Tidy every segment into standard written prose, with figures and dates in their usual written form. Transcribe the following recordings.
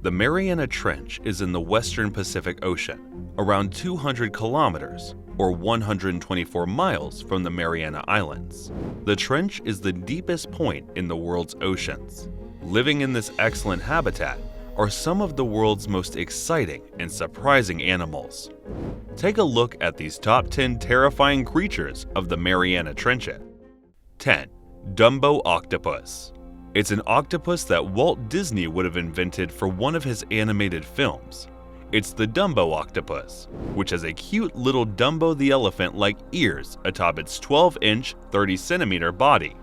The Mariana Trench is in the western Pacific Ocean, around 200 kilometers or 124 miles from the Mariana Islands. The trench is the deepest point in the world's oceans. Living in this excellent habitat are some of the world's most exciting and surprising animals. Take a look at these top 10 terrifying creatures of the Mariana Trench. 10. Dumbo octopus. It's an octopus that Walt Disney would have invented for one of his animated films. It's the Dumbo octopus, which has a cute little Dumbo the elephant-like ears atop its 12-inch, 30-centimeter body.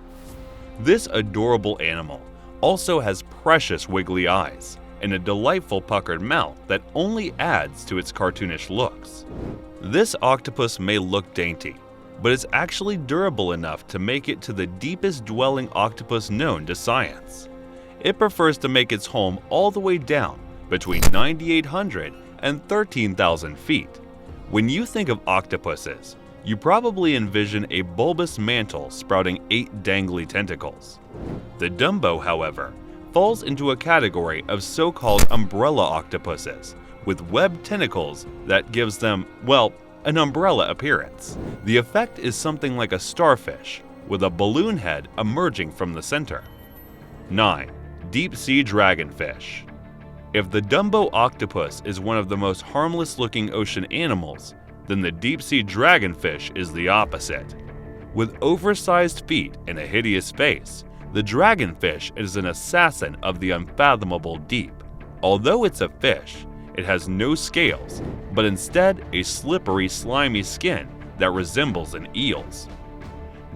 This adorable animal also has precious wiggly eyes and a delightful puckered mouth that only adds to its cartoonish looks. This octopus may look dainty, but it's actually durable enough to make it to the deepest dwelling octopus known to science. It prefers to make its home all the way down between 9,800 and 13,000 feet. When you think of octopuses, you probably envision a bulbous mantle sprouting 8 dangly tentacles. The Dumbo, however, falls into a category of so-called umbrella octopuses with webbed tentacles that gives them, well, an umbrella appearance. The effect is something like a starfish, with a balloon head emerging from the center. 9. Deep-sea dragonfish. If the Dumbo octopus is one of the most harmless-looking ocean animals, then the deep-sea dragonfish is the opposite. With oversized feet and a hideous face, the dragonfish is an assassin of the unfathomable deep. Although it's a fish, it has no scales, but instead a slippery, slimy skin that resembles an eel's.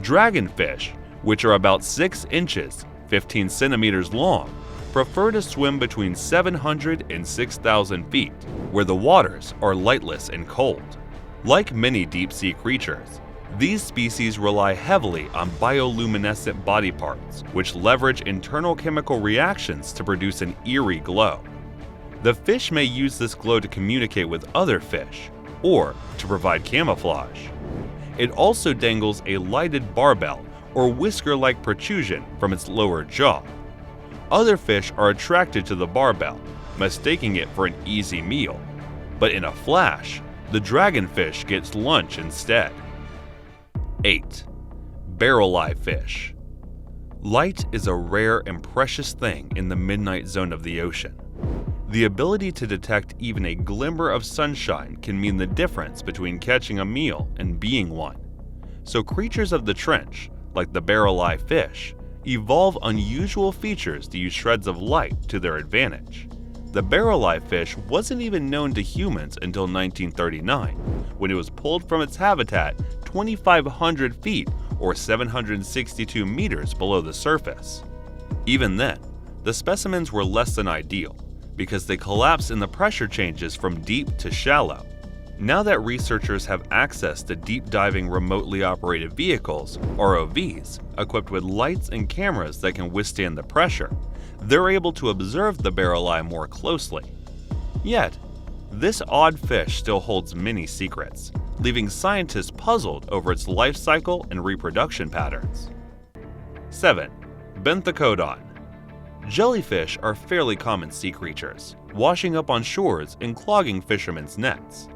Dragonfish, which are about 6 inches, 15 centimeters long, prefer to swim between 700 and 6,000 feet, where the waters are lightless and cold. Like many deep-sea creatures, these species rely heavily on bioluminescent body parts, which leverage internal chemical reactions to produce an eerie glow. The fish may use this glow to communicate with other fish, or to provide camouflage. It also dangles a lighted barbel or whisker-like protrusion from its lower jaw. Other fish are attracted to the barbel, mistaking it for an easy meal. But in a flash, the dragonfish gets lunch instead. 8. Barrel-eye fish. Light is a rare and precious thing in the midnight zone of the ocean. The ability to detect even a glimmer of sunshine can mean the difference between catching a meal and being one. So creatures of the trench, like the barrel-eye fish, evolve unusual features to use shreds of light to their advantage. The barrel-eye fish wasn't even known to humans until 1939, when it was pulled from its habitat 2,500 feet or 762 meters below the surface. Even then, the specimens were less than ideal because they collapse in the pressure changes from deep to shallow. Now that researchers have access to deep-diving remotely operated vehicles, ROVs, equipped with lights and cameras that can withstand the pressure, they're able to observe the barrel eye more closely. Yet, this odd fish still holds many secrets, leaving scientists puzzled over its life cycle and reproduction patterns. 7. Benthichodon. Jellyfish are fairly common sea creatures, washing up on shores and clogging fishermen's nets.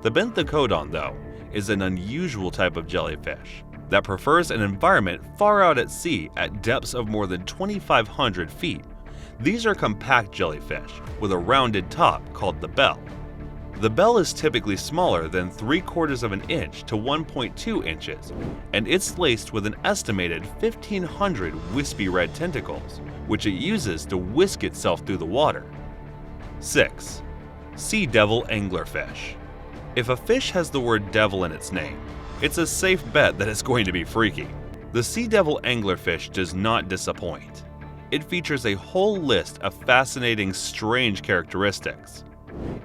The Benthichodon, though, is an unusual type of jellyfish that prefers an environment far out at sea at depths of more than 2,500 feet. These are compact jellyfish with a rounded top called the bell. The bell is typically smaller than 3/4 of an inch to 1.2 inches, and it's laced with an estimated 1,500 wispy red tentacles, which it uses to whisk itself through the water. 6. Sea devil anglerfish. If a fish has the word devil in its name, it's a safe bet that it's going to be freaky. The sea devil anglerfish does not disappoint. It features a whole list of fascinating, strange characteristics.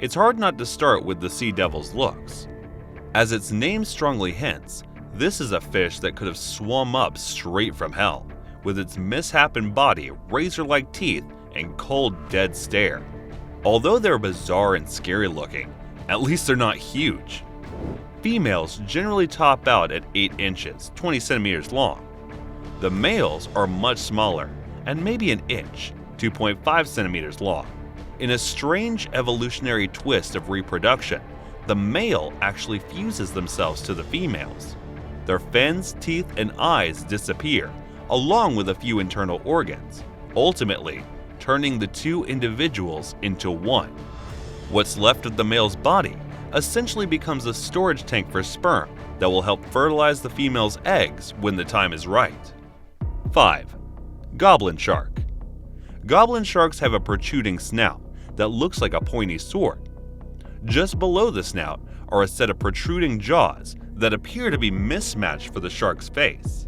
It's hard not to start with the sea devil's looks. As its name strongly hints, this is a fish that could have swum up straight from hell, with its misshapen body, razor-like teeth, and cold, dead stare. Although they're bizarre and scary looking, at least they're not huge. Females generally top out at 8 inches, 20 centimeters long. The males are much smaller and maybe an inch, 2.5 centimeters long. In a strange evolutionary twist of reproduction, the male actually fuses themselves to the females. Their fins, teeth, and eyes disappear, along with a few internal organs, ultimately turning the two individuals into one. What's left of the male's body essentially becomes a storage tank for sperm that will help fertilize the female's eggs when the time is right. 5. Goblin shark. Goblin sharks have a protruding snout that looks like a pointy sword. Just below the snout are a set of protruding jaws that appear to be mismatched for the shark's face.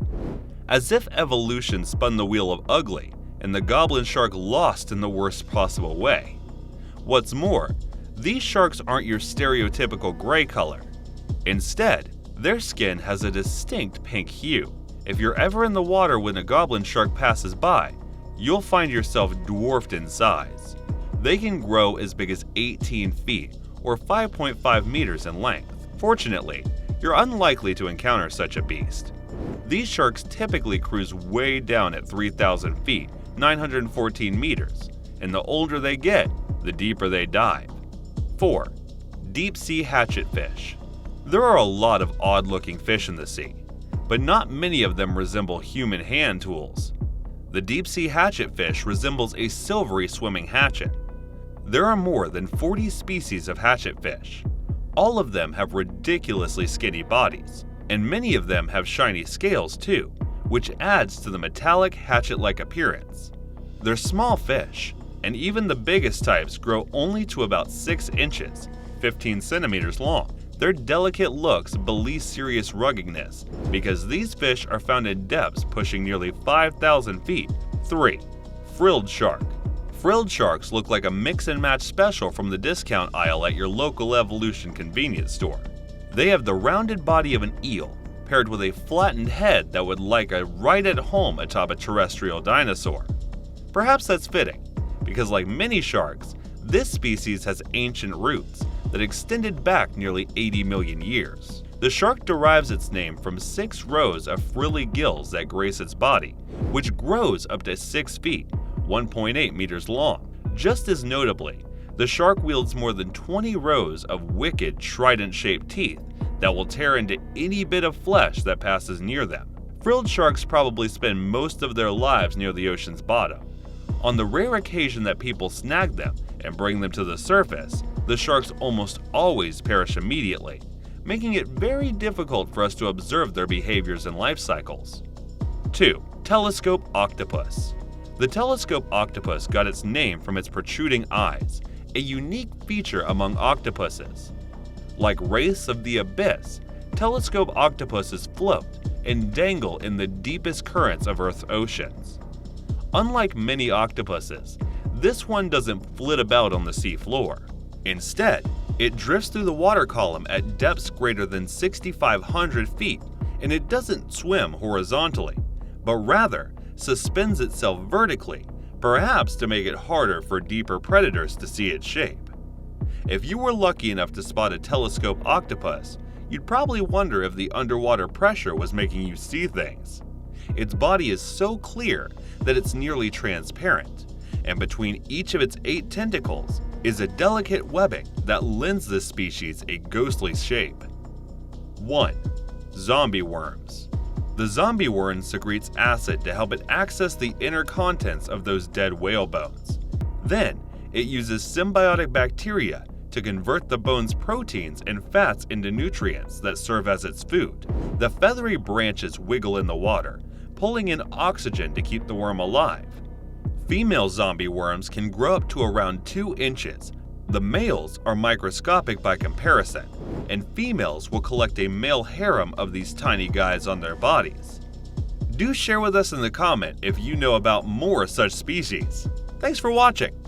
As if evolution spun the wheel of ugly and the goblin shark lost in the worst possible way. What's more, these sharks aren't your stereotypical gray color. Instead, their skin has a distinct pink hue. If you're ever in the water when a goblin shark passes by, you'll find yourself dwarfed in size. They can grow as big as 18 feet or 5.5 meters in length. Fortunately, you're unlikely to encounter such a beast. These sharks typically cruise way down at 3,000 feet, 914 meters, and the older they get, the deeper they dive. 4. Deep-sea hatchetfish. There are a lot of odd-looking fish in the sea, but not many of them resemble human hand tools. The deep-sea hatchetfish resembles a silvery swimming hatchet. There are more than 40 species of hatchetfish. All of them have ridiculously skinny bodies, and many of them have shiny scales too, which adds to the metallic hatchet-like appearance. They're small fish, and even the biggest types grow only to about 6 inches, 15 centimeters long. Their delicate looks belie serious ruggedness because these fish are found in depths pushing nearly 5,000 feet. 3. Frilled shark. Frilled sharks look like a mix and match special from the discount aisle at your local Evolution convenience store. They have the rounded body of an eel, paired with a flattened head that would like a right at home atop a terrestrial dinosaur. Perhaps that's fitting, because like many sharks, this species has ancient roots that extended back nearly 80 million years. The shark derives its name from 6 rows of frilly gills that grace its body, which grows up to 6 feet, 1.8 meters long. Just as notably, the shark wields more than 20 rows of wicked trident-shaped teeth that will tear into any bit of flesh that passes near them. Frilled sharks probably spend most of their lives near the ocean's bottom. On the rare occasion that people snag them and bring them to the surface, the sharks almost always perish immediately, making it very difficult for us to observe their behaviors and life cycles. 2. Telescope octopus. The telescope octopus got its name from its protruding eyes, a unique feature among octopuses. Like wraiths of the abyss, telescope octopuses float and dangle in the deepest currents of Earth's oceans. Unlike many octopuses, this one doesn't flit about on the sea floor. Instead, it drifts through the water column at depths greater than 6,500 feet, and it doesn't swim horizontally, but rather suspends itself vertically, perhaps to make it harder for deeper predators to see its shape. If you were lucky enough to spot a telescope octopus, you'd probably wonder if the underwater pressure was making you see things. Its body is so clear that it's nearly transparent, and between each of its 8 tentacles is a delicate webbing that lends this species a ghostly shape. 1. Zombie worms. The zombie worm secretes acid to help it access the inner contents of those dead whale bones. Then, it uses symbiotic bacteria to convert the bone's proteins and fats into nutrients that serve as its food. The feathery branches wiggle in the water, pulling in oxygen to keep the worm alive. Female zombie worms can grow up to around 2 inches. The males are microscopic by comparison, and females will collect a male harem of these tiny guys on their bodies. Do share with us in the comment if you know about more such species. Thanks for watching.